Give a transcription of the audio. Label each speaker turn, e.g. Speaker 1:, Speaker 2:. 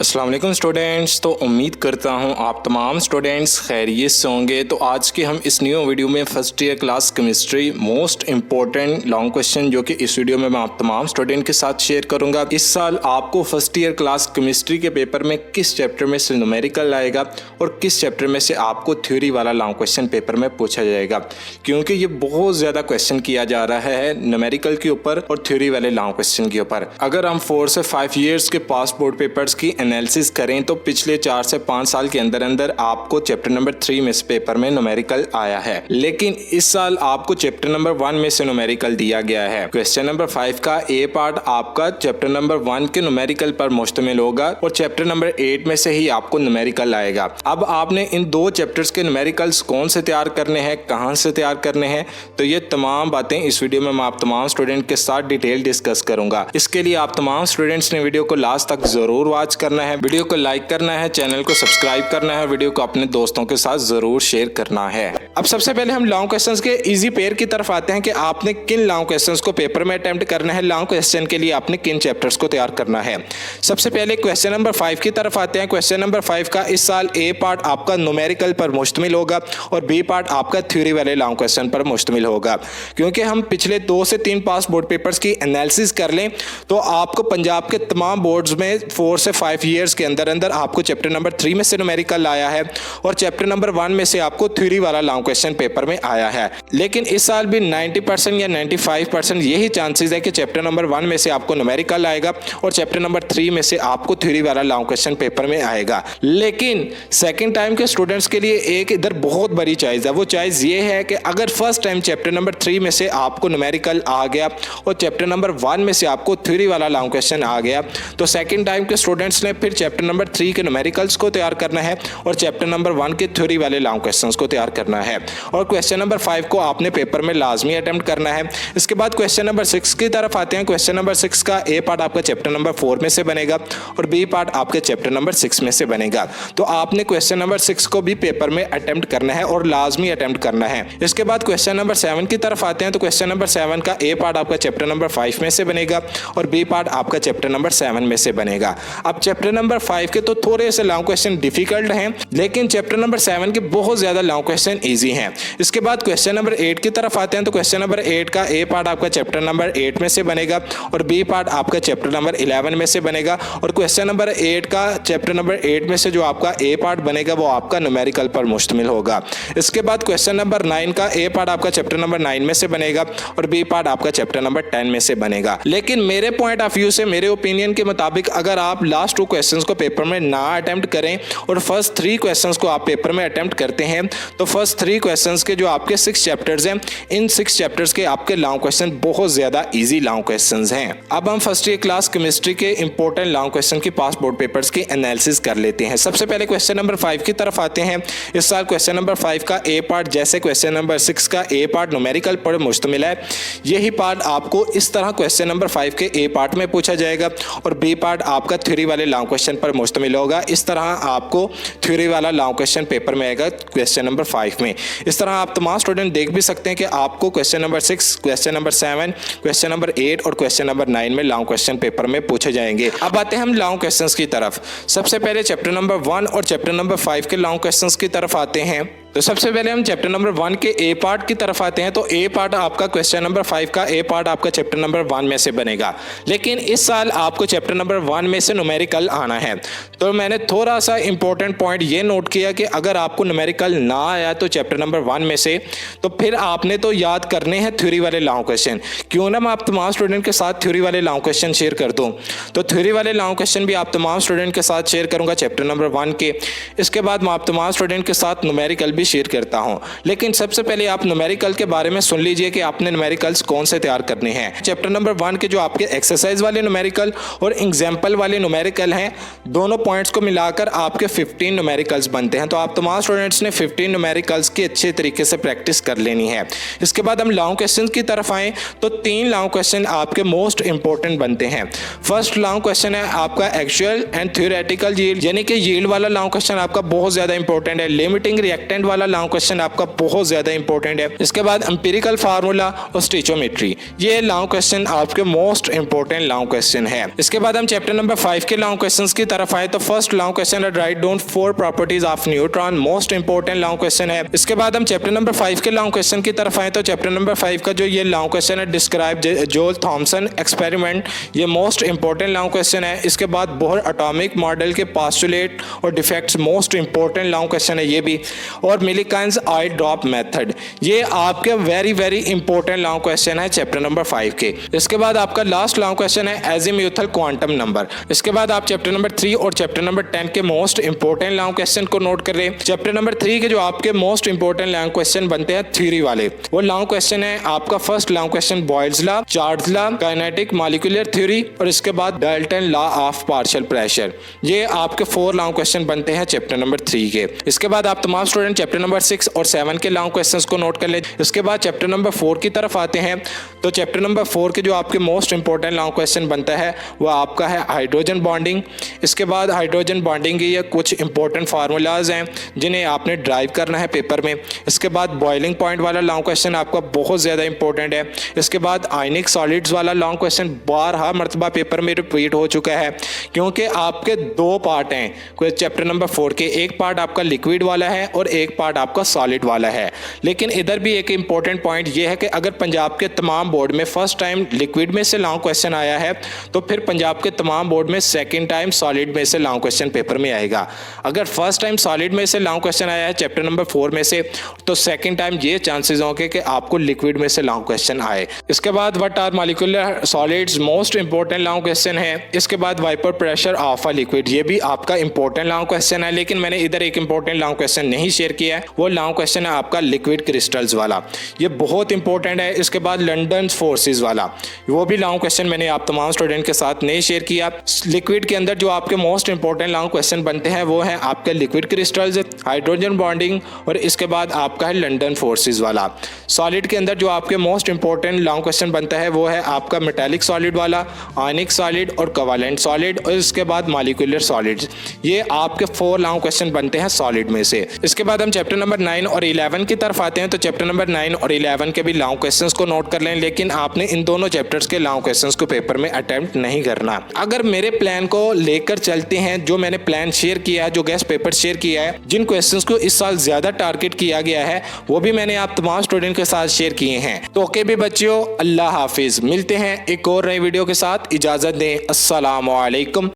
Speaker 1: अस्सलाम वालेकुम स्टूडेंट्स। तो उम्मीद करता हूँ आप तमाम स्टूडेंट्स खैरियत से होंगे। तो आज के हम इस न्यू वीडियो में first year class chemistry most important long question जो कि इस वीडियो में मैं आप तमाम स्टूडेंट के साथ शेयर करूँगा। इस साल आपको फर्स्ट ईयर क्लास केमिस्ट्री के पेपर में किस चैप्टर में से न्यूमेरिकल आएगा और किस चैप्टर में से आपको थ्योरी वाला लॉन्ग क्वेश्चन पेपर में पूछा जाएगा, क्योंकि ये बहुत ज़्यादा क्वेश्चन किया जा रहा है न्यूमेरिकल के ऊपर और थ्योरी वाले लॉन्ग क्वेश्चन के ऊपर। अगर हम 4 से 5 ईयर्स के पास बोर्ड पेपर्स की एनालिसिस करें तो पिछले 4 से 5 साल के अंदर अंदर आपको चैप्टर नंबर 3 में से पेपर में न्यूमेरिकल आया है, लेकिन इस साल आपको चैप्टर नंबर 1 में से न्यूमेरिकल दिया गया है। क्वेश्चन नंबर 5 का ए पार्ट आपका चैप्टर नंबर 1 के न्यूमेरिकल पर मुश्तमिल होगा और चैप्टर नंबर 8 में से ही आपको न्यूमेरिकल आएगा। अब आपने इन दो चैप्टर्स के न्यूमेरिकल्स कौन से तैयार करने हैं, कहां से तैयार करने हैं, तो ये तमाम बातें इस वीडियो में मैं आप तमाम स्टूडेंट के साथ डिटेल डिस्कस करूंगा। इसके लिए आप तमाम स्टूडेंट्स ने वीडियो को लास्ट तक जरूर वॉच करना है, वीडियो को लाइक करना है, चैनल को सब्सक्राइब करना है, वीडियो को अपने दोस्तों के साथ जरूर शेयर करना है। अब सबसे पहले हम लॉन्ग क्वेश्चंस के इजी पेयर की तरफ आते हैं कि आपने किन लॉन्ग क्वेश्चंस को पेपर में अटेम्प्ट करना है, लॉन्ग क्वेश्चन के लिए आपने किन चैप्टर्स को तैयार करना है। सबसे पहले क्वेश्चन नंबर 5 की तरफ आते हैं। क्वेश्चन नंबर 5 का इस साल ए पार्ट आपका न्यूमेरिकल पर मुश्तमिल होगा और बी पार्ट आपका थ्योरी वाले लॉन्ग क्वेश्चन पर मुश्तमिल होगा। क्योंकि हम पिछले 2 से 3 पास बोर्ड पेपर्स की एनालिसिस कर लें तो आपको पंजाब के तमाम बोर्ड्स में 4 से 5 ईयर्स के अंदर अंदर आपको चैप्टर नंबर 3 में से न्यूमेरिकल आया है और चैप्टर नंबर 1 में से आपको थ्योरी वाला लॉन्ग क्वेश्चन पेपर में आया है। लेकिन इस साल भी 90% या 95% यही चांसेस है कि चैप्टर नंबर 1 में से आपको न्यूमेरिकल आएगा और चैप्टर नंबर 3 में से आपको थ्योरी वाला लॉन्ग क्वेश्चन पेपर में आएगा। लेकिन सेकंड टाइम के स्टूडेंट्स के लिए एक इधर बहुत बड़ी चॉइस है। वो चॉइस ये है कि अगर फर्स्ट टाइम चैप्टर नंबर 3 में से आपको न्यूमेरिकल आ गया और चैप्टर नंबर 1 में से आपको थ्योरी वाला लॉन्ग क्वेश्चन आ गया, तो सेकंड टाइम के स्टूडेंट्स ने फिर चैप्टर नंबर 3 के न्यूमेरिकल्स को तैयार करना है और चैप्टर नंबर 1 के थ्योरी वाले लॉन्ग क्वेश्चंस को तैयार करना है और क्वेश्चन नंबर 5 को आपने पेपर में लाजमी अटेम्प्ट करना है। इसके बाद क्वेश्चन नंबर 6 की तरफ आते हैं। क्वेश्चन नंबर 6 का ए पार्ट आपका चैप्टर नंबर 4 में से बनेगा और बी पार्ट आपके चैप्टर नंबर 6 में से बनेगा। तो आपने क्वेश्चन नंबर 6 को भी पेपर में अटेम्प्ट करना है और लाजमी अटेम्प्ट करना है। इसके बाद क्वेश्चन नंबर 7 की तरफ आते हैं। तो क्वेश्चन नंबर 7 का ए पार्ट आपका चैप्टर नंबर 5 में से बनेगा और बी पार्ट आपका चैप्टर नंबर 7 में से बनेगा। अब चैप्टर नंबर 5 के तो थोड़े से लॉन्ग क्वेश्चन डिफिकल्ट हैं, लेकिन चैप्टर नंबर 7 के बहुत ज्यादा लॉन्ग क्वेश्चन इजी हैं। इसके बाद क्वेश्चन नंबर 8 की तरफ आते हैं। तो क्वेश्चन नंबर 8 का ए पार्ट आपका चैप्टर नंबर 8 में से बनेगा और बी पार्ट आपका चैप्टर नंबर 11 में से बनेगा और क्वेश्चन नंबर 8 का चैप्टर नंबर 8 में से जो आपका ए पार्ट बनेगा वो आपका न्यूमेरिकल पर मुश्तमिल होगा। इसके बाद क्वेश्चन नंबर 9 का ए पार्ट आपका चैप्टर नंबर 9 में से बनेगा और बी पार्ट आपका चैप्टर नंबर 10 में से बनेगा। लेकिन मेरे पॉइंट ऑफ व्यू से, मेरे ओपिनियन के मुताबिक, अगर आप लास्ट 2 क्वेश्चंस को पेपर में ना अटेम्प्ट करें और फर्स्ट 3 क्वेश्चंस को आप पेपर में अटेम्प्ट करते हैं तो फर्स्ट 3 क्वेश्चंस के जो आपके 6 चैप्टर्स हैं, इन 6 चैप्टर्स के आपके लॉन्ग क्वेश्चन बहुत ज्यादा इजी लॉन्ग क्वेश्चंस हैं। अब हम फर्स्ट ईयर क्लास केमिस्ट्री के इंपॉर्टेंट लॉन्ग क्वेश्चन की पास बोर्ड पेपर्स की एनालिसिस कर लेते हैं। सबसे पहले क्वेश्चन नंबर 5 की तरफ आते हैं। इस साल क्वेश्चन नंबर 5 का ए पार्ट जैसे क्वेश्चन नंबर 6 का ए पार्ट न्यूमेरिकल पर मुश्तमिल है, यही पार्ट आपको इस तरह क्वेश्चन नंबर 5 के ए पार्ट में पूछा जाएगा और बी पार्ट आपका थ्योरी वाले लॉन्ग क्वेश्चन पर मुश्तमिल होगा। इस तरह आपको थ्योरी वाला लॉन्ग क्वेश्चन पेपर में आएगा क्वेश्चन नंबर 5 में। इस तरह आप तमाम स्टूडेंट देख भी सकते हैं कि आपको question number 6, question number 7, question number 8 और क्वेश्चन नंबर 9 में लॉन्ग क्वेश्चन पेपर में पूछे जाएंगे। अब आते हैं हम लॉन्ग क्वेश्चंस की तरफ। सबसे पहले चैप्टर नंबर 1 और चैप्टर नंबर 5 के लॉन्ग क्वेश्चंस की तरफ आते हैं। तो सबसे पहले हम चैप्टर नंबर 1 के ए पार्ट की तरफ आते हैं। तो ए पार्ट आपका क्वेश्चन नंबर 5 का ए पार्ट आपका चैप्टर नंबर 1 में से बनेगा, लेकिन इस साल आपको चैप्टर नंबर 1 में से न्यूमेरिकल आना है। तो मैंने थोड़ा सा इंपॉर्टेंट पॉइंट ये नोट किया कि अगर आपको न्यूमेरिकल ना आया तो चैप्टर नंबर 1 में से, तो फिर आपने तो याद करने हैं थ्योरी वाले लॉन्ग क्वेश्चन। क्यों ना मैं आप तमाम स्टूडेंट के साथ थ्योरी वाले लॉन्ग क्वेश्चन शेयर कर दूं। तो थ्योरी वाले लॉन्ग क्वेश्चन भी आप तमाम स्टूडेंट के साथ शेयर करूंगा चैप्टर नंबर 1 के। इसके बाद मैं आप तमाम स्टूडेंट के साथ न्यूमेरिकल भी शेयर करता हूं। लेकिन सबसे पहले आप न्यूमेरिकल के बारे में सुन लीजिए कि आपने न्यूमेरिकल्स कौन से तैयार करने हैं। चैप्टर नंबर 1 के जो आपके एक्सरसाइज वाले न्यूमेरिकल और एग्जाम्पल वाले न्यूमेरिकल हैं, दोनों पॉइंट्स को मिलाकर आपके 15 न्यूमेरिकल्स बनते हैं। तो आप तमाम स्टूडेंट्स ने 15 न्यूमेरिकल्स की अच्छे तरीके से प्रैक्टिस कर लेनी है। इसके बाद हम लॉन्ग क्वेश्चन की तरफ आए तो 3 लॉन्ग क्वेश्चन आपके मोस्ट इंपॉर्टेंट बनते हैं। फर्स्ट लॉन्ग क्वेश्चन है आपका एक्चुअल एंड थ्योरेटिकल यील्ड, यानी कि यील्ड वाला लॉन्ग क्वेश्चन आपका बहुत ज्यादा इंपॉर्टेंट है। लिमिटिंग रिएक्टेंट वाला लॉन्ग क्वेश्चन आपका बहुत ज्यादा इंपॉर्टेंट है। इसके बाद एम्पिरिकल फार्मूला और स्टिचोमेट्री, ये लॉन्ग क्वेश्चन आपके मोस्ट इंपॉर्टेंट लॉन्ग क्वेश्चन है। इसके बाद हम चैप्टर नंबर 5 के लॉन्ग क्वेश्चंस की तरफ आए तो फर्स्ट लॉन्ग क्वेश्चन है write down 4 properties of neutron, most important long question है। इसके बाद हम चैप्टर नंबर 5 के लॉन्ग क्वेश्चन की तरफ आए तो चैप्टर नंबर 5 का जो ये लॉन्ग क्वेश्चन है डिस्क्राइब जोल थॉमसन एक्सपेरिमेंट, ये मोस्ट इंपॉर्टेंट लॉन्ग क्वेश्चन है। इसके बाद बोहर एटॉमिक मॉडल के पास्टुलेट और defects, most important long question है ये भी। और मिलिकन्स आई ड्रॉप मेथड, ये आपके very very important long question है चैप्टर नंबर 5 के। इसके बाद आपका लास्ट लॉन्ग क्वेश्चन है एजिम्यूथल क्वांटम नंबर। इसके बाद आप चैप्टर नंबर 3 और चैप्टर नंबर 10 के मोस्ट इंपॉर्टेंट लॉन्ग क्वेश्चन को नोट कर रहे हैं। चैप्टर नंबर 3 के जो आपके मोस्ट इंपॉर्टेंट लॉन्ग क्वेश्चन बनते हैं थ्योरी वाले, वो लॉन्ग क्वेश्चन है आपका first long question Boyle's law, Charles law, kinetic molecular theory और इसके बाद Dalton law of partial pressure. ये आपके 4 लॉन्ग क्वेश्चन बनते हैं चैप्टर नंबर 3 के। इसके बाद आप तमाम स्टूडेंट चैप्टर नंबर 6 और 7 के लॉन्ग क्वेश्चंस को नोट कर ले। इसके बाद चैप्टर नंबर 4 की तरफ आते हैं तो चैप्टर नंबर 4 के जो आपके मोस्ट इंपॉर्टेंट लॉन्ग क्वेश्चन बनता है वो आपका है हाइड्रोजन बॉन्डिंग। इसके बाद हाइड्रोजन बॉन्डिंग की ये कुछ इंपॉर्टेंट फार्मूलाज हैं जिन्हें आपने ड्राइव करना है पेपर में। इसके बाद बॉइलिंग पॉइंट वाला लॉन्ग क्वेश्चन आपका बहुत ज़्यादा इंपॉर्टेंट है। इसके बाद आयनिक सॉलिड्स वाला लॉन्ग क्वेश्चन बारहा मरतबा पेपर में रिपीट हो चुका है क्योंकि आपके 2 पार्ट हैं चैप्टर नंबर 4 के, एक पार्ट आपका लिक्विड वाला है और एक पार्ट आपका सॉलिड वाला है। लेकिन इधर भी एक इंपॉर्टेंट पॉइंट ये है कि अगर पंजाब के तमाम बोर्ड में फर्स्ट टाइम लिक्विड में से लॉन्ग क्वेश्चन आया है तो फिर पंजाब के तमाम बोर्ड में सेकंड टाइम सॉलिड में से लॉन्ग क्वेश्चन पेपर में आएगा। अगर फर्स्ट टाइम सॉलिड में से लॉन्ग क्वेश्चन आया है चैप्टर नंबर 4 में से तो सेकंड टाइम ये चांसेस होंगे कि आपको लिक्विड में से लॉन्ग क्वेश्चन आए। इसके बाद what are molecular solids, most important long question है। इसके बाद vapour pressure of a liquid, ये भी आपका इंपॉर्टेंट लॉन्ग क्वेश्चन है, लेकिन मैंने इधर एक इंपॉर्टेंट लॉन्ग क्वेश्चन नहीं शेयर किया है, वो लॉन्ग क्वेश्चन है आपका लिक्विड क्रिस्टल्स वाला, ये बहुत इंपॉर्टेंट है। इसके बाद लंडन फोर्सेस वाला, वो भी लॉन्ग क्वेश्चन मैंने आप तमाम स्टूडेंट के साथ नहीं शेयर किया। लिक्विड के अंदर जो आपके मोस्ट इंपॉर्टेंट लॉन्ग क्वेश्चन बनते हैं वो है आपके लिक्विड क्रिस्टल्स, हाइड्रोजन बॉन्डिंग और इसके बाद आपका है लंडन फोर्सेस वाला। सॉलिड के अंदर जो आपके मोस्ट इंपॉर्टेंट लॉन्ग क्वेश्चन बनता है वो है आपका मेटालिक सॉलिड वाला, आयनिक सॉलिड और कोवेलेंट सॉलिड और इसके बाद मॉलिक्यूलर सॉलिड्स। ये आपके 4 लॉन्ग क्वेश्चन बनते हैं सॉलिड में से। इसके बाद हम चैप्टर नंबर 9 और 11 की तरफ आते हैं तो चैप्टर नंबर 9 और 11 के भी लॉन्ग क्वेश्चंस को नोट कर लें, लेकिन आपने इन दोनों चैप्टर्स के लॉन्ग क्वेश्चंस को पेपर में अटेम्प्ट नहीं करना। अगर मेरे प्लान को लेकर चलते हैं, जो मैंने प्लान शेयर किया है, जो गेस्ट पेपर शेयर किया है, जिन क्वेश्चंस को इस साल ज्यादा टारगेट किया गया है वो भी मैंने आप तमाम स्टूडेंट के साथ शेयर किए हैं। तो ओके भी बच्चों, अल्लाह हाफिज, मिलते हैं एक और नई वीडियो के साथ, इजाजत दें, अस्सलाम वालेकुम।